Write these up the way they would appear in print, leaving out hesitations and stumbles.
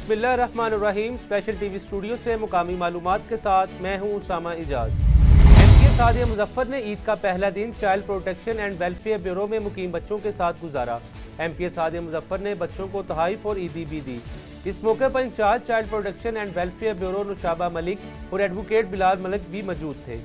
बिस्मिल्लाहिर्रहमानिर्रहीम। Special TV studio से मुकामी मालूमात के साथ मैं हूँ उसामा इजाज। MPA सादिया मुजफ्फर ने ईद का पहला दिन child protection and welfare bureau में मुकीम बच्चों के साथ गुजारा। MPA सादिया मुजफ्फर ने बच्चों को तोहफे और ईदी भी दी। इस मौके पर incharge child protection and welfare bureau Nushaba Malik और एडवोकेट बिलाल मलिक भी मौजूद थे।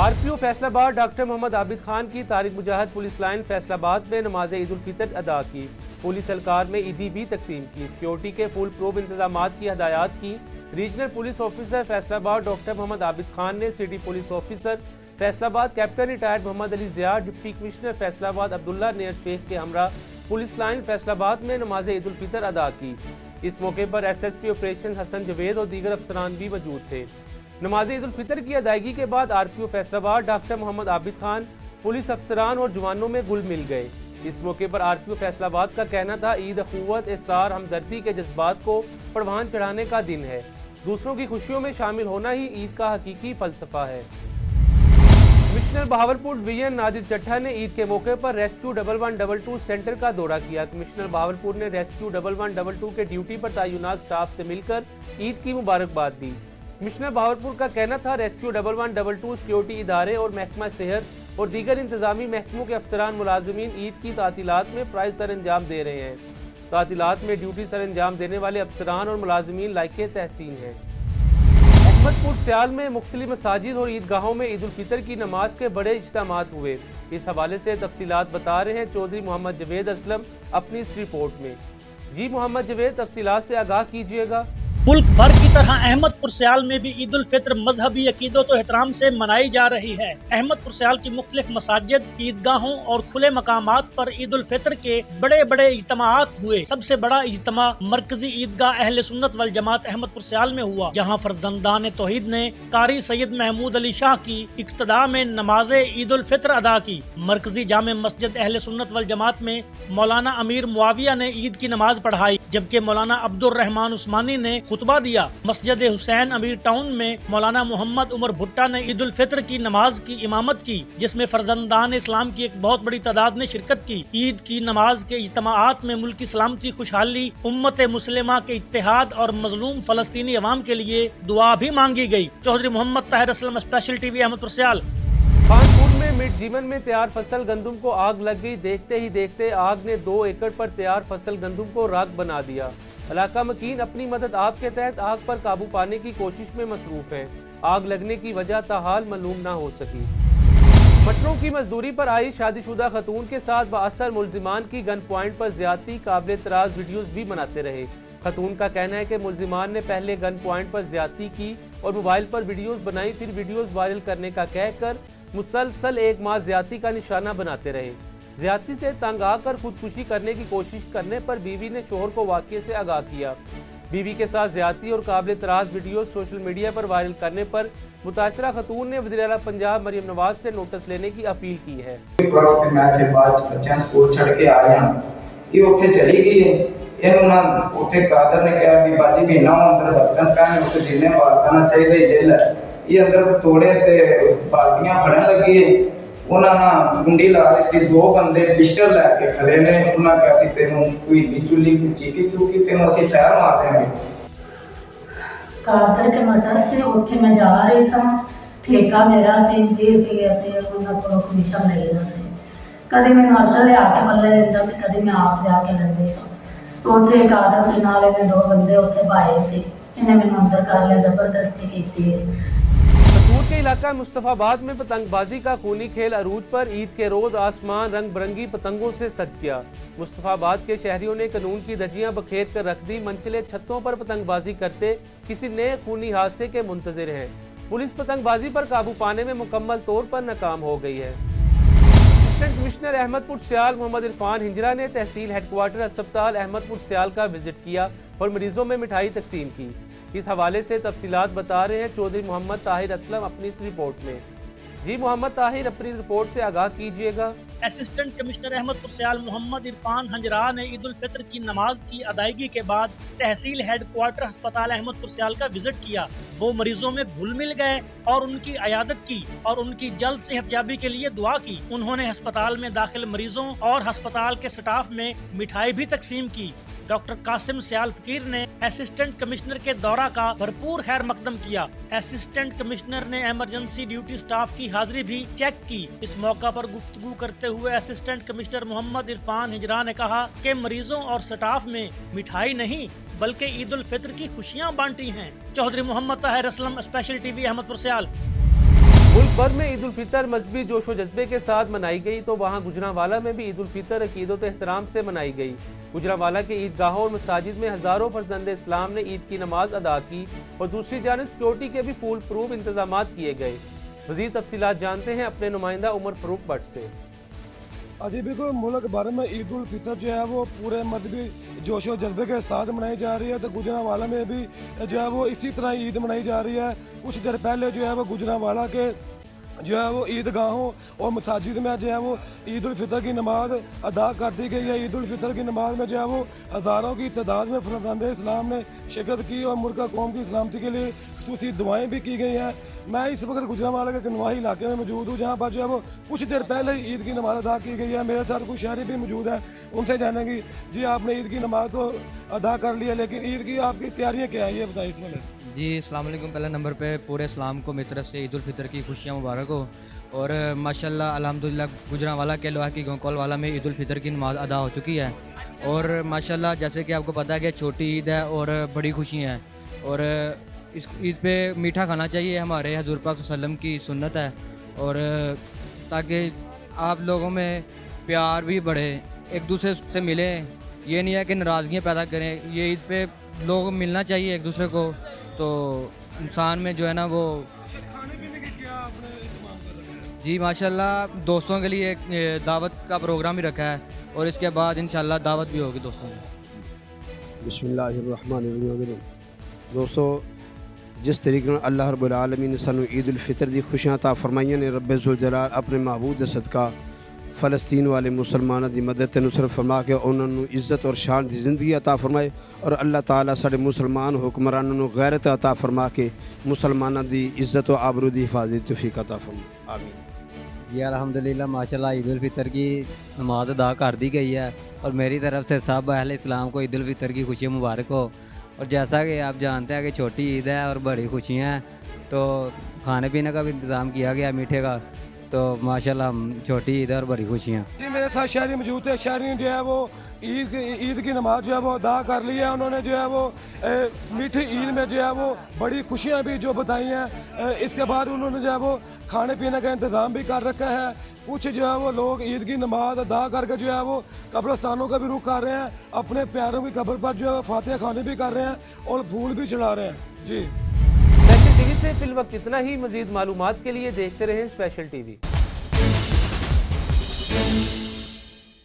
RPO फैसलाबाद डॉक्टर मोहम्मद आबिद खान की तारिक मुजाहिद पुलिस लाइन फैसलाबाद में नमाज ईद उल फितर अदा की। पुलिस एहलकार में ईदी भी तकसीम की। सिक्योरिटी के फुल प्रूफ इंतजामात की हदायत की। Regional police officer Faisalabad doctor Mohammad Abid Khan ने city police officer Faisalabad captain retired Mohammad Ali Zia, deputy commissioner Faisalabad Abdullah Nayyar Sheikh के हमरा पुलिस लाइन फैसलाबाद में नमाज ईद उल फितर अदा की। इस मौके पर SSP ऑपरेशन हसन जवेद और दीगर अफसरान भी मौजूद थे। नमाज ईद उल फितर की अदायगी के बाद RPO Faisalabad doctor Mohammad Abid Khan police अफसरान और जवानों में घुल मिल गए। इस मौके पर RPO फैसलाबाद का कहना था, ईद अखुवत, एहसार, हमदर्दी के जज्बात को परवान चढ़ाने का दिन है। दूसरों की खुशियों में शामिल होना ही ईद का हकीकी फलसफा है। कमिश्नर बहावलपुर डिवीजन नादिर चट्ठा ने ईद के मौके पर रेस्क्यू 1112 सेंटर का दौरा किया। कमिश्नर बहावलपुर ने रेस्क्यू 1112 के ड्यूटी पर तैनात स्टाफ से मिलकर ईद की मुबारकबाद दी। कमिश्नर बहावलपुर का कहना था, रेस्क्यू 1112 सिक्योरिटी इदारे और महकमा सेहत और दीगर इंतजामी महकमों के अफसरान मुलाजमीन ईद की तातीलात में प्राइज सर अंजाम दे रहे हैं। तातीलात में ड्यूटी सर अंजाम देने वाले अफसरान और मुलाजमीन लायके तहसीन हैं। अहमदपुर सियाल में मुख्तलिफ मसाजिद और ईदगाहों में ईद उल फितर की नमाज के बड़े इज्तिमात हुए। इस हवाले से तफसीलात बता रहे हैं चौधरी मोहम्मद जवेद असलम अपनी इस रिपोर्ट में। जी मोहम्मद जवेद, तफसीलात से आगाह कीजिएगा। मुल्क भर की तरह अहमदपुर सियाल में भी ईद उल फितर मजहबी अकीदत और एहतराम से मनाई जा रही है। अहमदपुर सियाल की मुख्तलिफ मसाजिद, ईदगाहों और खुले मकामात पर ईद उल फितर के बड़े बड़े इज्तिमात हुए। सबसे बड़ा इज्तिमा मरकजी ईदगाह अहले सुन्नत वल जमात अहमदपुर सियाल में हुआ, जहाँ फर्जंदान तौहीद ने कारी सैयद महमूद अली शाह की इक्तदा में नमाज ईद उल फितर अदा की। मरकजी जामे मस्जिद अहले सुन्नत वल जमात में मौलाना अमीर मुआविया ने ईद की नमाज पढ़ाई, जबकि मौलाना अब्दुर रहमान उस्मानी ने खुतबा दिया। मस्जिद हुसैन अमीर टाउन में मौलाना मोहम्मद उमर भुट्टा ने ईद उल फितर की नमाज की इमामत की, जिसमें फर्जंदान इस्लाम की एक बहुत बड़ी तादाद ने शिरकत की। ईद की नमाज के इज्तिमाआत में मुल्क की सलामती, खुशहाली, उम्मत मुस्लिमा के इत्तेहाद और मजलूम फलस्तीनी अवाम के लिए दुआ भी मांगी गई। चौधरी मोहम्मद ताहिर असलम, स्पेशल टीवी, अहमदपुर सियाल। खानपुर में मिड जीवन में तैयार फसल गंदम को आग लग गई। देखते ही देखते आग ने 2 एकड़ पर तैयार फसल गंदम को राख बना दिया। इलाका मकीन अपनी मदद आप के तहत आग पर काबू पाने की कोशिश में मसरूफ है। आग लगने की वजह ताहाल मालूम ना हो सकी। मटरों की मजदूरी पर आई शादीशुदा खतून के साथ बाअसर मुलजिमान की गन पॉइंट पर ज्यादती काबिल एतराज वीडियोस भी बनाते रहे। खतून का कहना है कि मुलजिमान ने पहले गन पॉइंट पर ज्यादती की और मोबाइल पर वीडियोस बनाई, फिर वीडियोस वायरल करने का कहकर मुसलसल 1 माह ज्यादती का निशाना बनाते रहे। ज्यादती से तंग आकर खुदकुशी करने की कोशिश करने पर बीवी ने शोहर को वाक़ये से आगाह किया। बीवी के साथ ज्यादती और काबिल एतराज वीडियो सोशल मीडिया पर वायरल करने पर मुतासरा खतून ने वज़ीर आला पंजाब मरियम नवाज से नोटिस लेने की अपील की है। चली गई है, कादर ने कहा कि बाजी भी ना अंदर बर्तन पहने उसे जिन्ने बालकना चाहिए जेल ये अंदर तोड़े ते बाल्टियां फड़न लगी है। उन्होंने ना गुंडी ला दी, 2 बंदे पिस्टल लैके खड़े ने। उन्होंने कहा सी तेनों कोई चुली चीकी चूकी तेनों असीं फैर मार देंगे। कादर के मटर से उत्थे मैं जा रही सा, ठेका मेरा से 20 रुपये से उन्होंने को कमीशन लेना से। कभी मैं नशा लिया के पल्ले देता से, कभी मैं आप जाके लैंदी सा। तो उत्थे कादर से नाल इन्हें 2 बंदे उत्थे पाए से, इन्हें मैंने अंदर कर लिया, जबरदस्ती की है। कसूर के इलाका मुस्तफाबाद में पतंगबाजी का खूनी खेल अरूज पर ईद के रोज आसमान रंग बिरंगी पतंगों से सज गया। मुस्तफाबाद के शहरियों ने कानून की धज्जियां बखेर कर रख दी। मंचले छतों पर पतंगबाजी करते किसी नए खूनी हादसे के मुंतजिर हैं। पुलिस पतंगबाजी पर काबू पाने में मुकम्मल तौर पर नाकाम हो गई है। असिस्टेंट कमिश्नर अहमदपुर सियाल मोहम्मद इरफान हिंजरा ने तहसील हेडक्वार्टर अस्पताल अहमदपुर सियाल का विजिट किया और मरीजों में मिठाई तकसीम की। इस हवाले से तफसीलात बता रहे हैं चौधरी मोहम्मद ताहिर असलम अपनी इस रिपोर्ट में। जी मोहम्मद ताहिर, अपनी रिपोर्ट से आगाह कीजिएगा। असिस्टेंट कमिश्नर अहमदपुर सियाल मोहम्मद इरफान हंजरा ने ईद उल फितर की नमाज की अदायगी के बाद तहसील हेडक्वार्टर अस्पताल अहमदपुर सियाल का विजिट किया। वो मरीजों में घुल मिल गए और उनकी अयादत की और उनकी जल्द सेहतयाबी के लिए दुआ की। उन्होंने अस्पताल में दाखिल मरीजों और अस्पताल के स्टाफ में मिठाई भी तकसीम की। डॉक्टर कासिम सियाल फकीर ने असिस्टेंट कमिश्नर के दौरा का भरपूर खैर मकदम किया। असिस्टेंट कमिश्नर ने इमरजेंसी ड्यूटी स्टाफ की हाजिरी भी चेक की। इस मौका पर गुफ्तगू करते हुए असिस्टेंट कमिश्नर मोहम्मद इरफान हिजरा ने कहा कि मरीजों और स्टाफ में मिठाई नहीं बल्कि ईद उल फितर की खुशियाँ बांटी हैं। चौधरी मोहम्मद ताहिर असलम, स्पेशल टीवी, अहमदपुर सियाल। मुल्क भर में ईद उल फितर मजहबी जोश व जज्बे के साथ मनाई गई तो वहाँ गुजरांवाला में भी ईद उल फितर अकीदत एहतराम से मनाई गई। गुजरांवाला के ईदगाहों और मसाजिद में हज़ारों फर्जंद इस्लाम ने ईद की नमाज अदा की और दूसरी जानिब सिक्योरिटी के भी फुल प्रूफ इंतजाम किए गए। मज़ीद तफसीलात जानते हैं अपने नुमाइंदा उमर फरूक भट्ट से। अजी बिल्कुल मुल्क भर में ईद उल फितर जो है वो पूरे मजहबी जोश व जज्बे के साथ मनाई जा रही है। तो गुजरांवाला में भी जो है वो इसी तरह ईद मनाई जा रही है। कुछ देर पहले जो है वो गुजरांवाला के जो है वो ईदगाहों और मसाजिद में जो है वो ईद उल फितर की नमाज अदा कर दी गई है। ईद उल फितर की नमाज में जो है वो हज़ारों की तादाद में फर्जंद इस्लाम ने शिरकत की और मुल्क कौम की सलामती के लिए खुसूसी दुआएं भी की गई हैं। मैं इस वक्त गुजरांवाला के कनवाही इलाके में मौजूद हूँ, जहाँ पर जो है वो कुछ देर पहले ईद की नमाज अदा की गई है। मेरे साथ कुछ शहरी भी मौजूद हैं, उनसे जानेंगे जी आपने ईद की नमाज तो अदा कर ली है, लेकिन ईद की आपकी तैयारियाँ क्या हैं ये बताइए इस वक्त। जी अस्सलाम वालेकुम। पहले नंबर पे पूरे इस्लाम को मेरी तरफ से ईद उल फितर की खुशियाँ मुबारक हो। और माशाल्लाह अल्हम्दुलिल्लाह गुजरांवाला के लोहा की गोकल वाला में ईद उल फितर की नमाज अदा हो चुकी है। और माशाल्लाह जैसे कि आपको पता है कि छोटी ईद है और बड़ी खुशी हैं, और इस ईद पे मीठा खाना चाहिए, हमारे हजूर पाक सल्लम की सुन्नत है। और ताकि आप लोगों में प्यार भी बढ़े, एक दूसरे से मिलें, ये नहीं है कि नाराज़गियाँ पैदा करें। ये ईद पे लोग मिलना चाहिए एक दूसरे को, तो इंसान में जो है ना वो खाने पीने के क्या आपने इंतजाम कर रखे हैं? जी माशाल्लाह दोस्तों के लिए एक दावत का प्रोग्राम भी रखा है और इसके बाद इंशाल्लाह दावत भी होगी दोस्तों में। बिस्मिल्लाहिर्रहमानिर्रहीम। दोस्तों, जिस तरीके में अल्लाह रब्बुल आलमीन ने सानू ईद उल फितर दी खुशियां अता फरमाइयां ने, रब्बे ज़ुल जलाल अपने महबूब दे सदका फ़लस्तीन वाले मुसलमानों की मदद ते नुसरत फरमा के उन्होंने इज्जत और शान की ज़िंदगी अता फरमाए। और अल्लाह ताला साडे मुसलमान हुक्मरानों को गैरत अता फरमा के मुसलमानों की इज्जत और आबरू की हिफाजत तौफीक अता फरमा। आमीन। जी अल्हम्दुलिल्लाह माशाल्लाह ईद उल फितर की नमाज अदा कर दी गई है और मेरी तरफ से सब अहले इस्लाम को ईद उल फितर की खुशियाँ मुबारक हो। और जैसा कि आप जानते हैं कि छोटी ईद है और बड़ी खुशियाँ हैं, तो खाने पीने का भी इंतज़ाम किया गया मीठे का। तो माशाल्लाह छोटी ईद है और बड़ी खुशियाँ। जी मेरे साथ शहरी मौजूद है। शहरी ने जो है वो ईद की नमाज जो है वो अदा कर ली है। उन्होंने जो है वो मीठी ईद में जो है वो बड़ी खुशियाँ भी जो बताई हैं। इसके बाद उन्होंने जो है वो खाने पीने का इंतज़ाम भी कर रखा है। कुछ जो है वो लोग ईद की नमाज अदा करके जो है वो कब्रस्तानों का भी रुख कर रहे हैं, अपने प्यारों की कब्र पर जो है फातिहा खाने भी कर रहे हैं और फूल भी चढ़ा रहे हैं। जी स्पेशल टीवी से फिल वक्त इतना ही। मजीद मालूमात के लिए देखते रहें स्पेशल टीवी।